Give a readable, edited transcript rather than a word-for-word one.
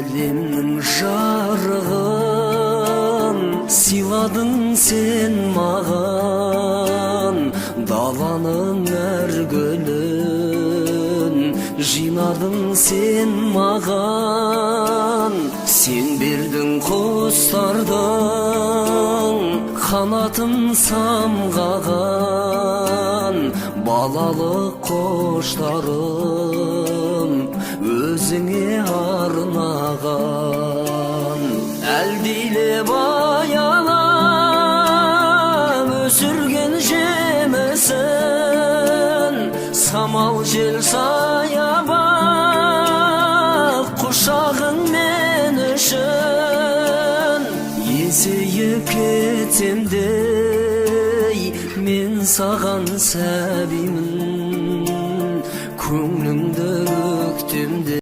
Әлемнің жарығын сыйладың сен маған, даланың әр гүлін жинадың сен маған. Сен бердің құстардың қанатын самғаған, балалық қоштарым өзіңе арнаған. Әлдилеп аялап өсірген жемісін, самал жел саябақ құшағың мен үшін. Есейіп кетсем де мен саған сәби,